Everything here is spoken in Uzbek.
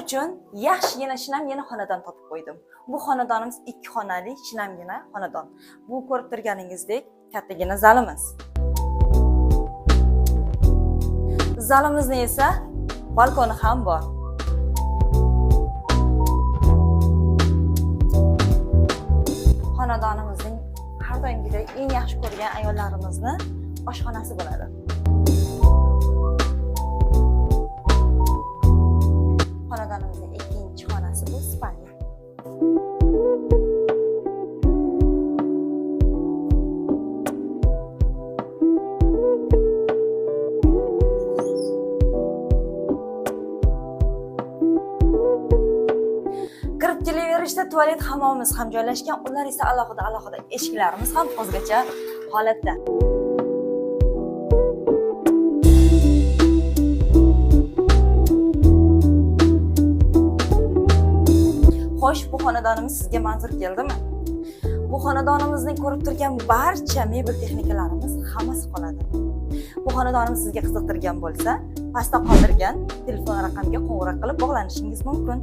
uchun yaxshigina shinamgina xonadon topib qo'ydim. Bu xonadonimiz 2 xonali shinamgina xonadon. Bu ko'rib turganingizdek kattagina zalimiz. Zalimizda esa balkoni ham bor. Xonadonimizning har doimgidek eng yaxshi ko'rgan ayollarimizni oshxonasi bo'ladi. Xonadonimizning ikkinchi xonasi bu spalnya. Kirib kelaverishda tualet hammomimiz ham joylashgan, ular esa alohida eshiklarimiz ham o'zgacha holatda. Xo'sh, bu xonadonimiz sizga manzur keldimi? Bu xonadonimizning ko'rib turgan barcha mebel texnikalarimiz hammasi qoladi. Bu xonadonimiz sizga qiziqtirgan bo'lsa, pastda qoldirgan telefon raqamiga qo'ng'iroq qilib bog'lanishingiz mumkin.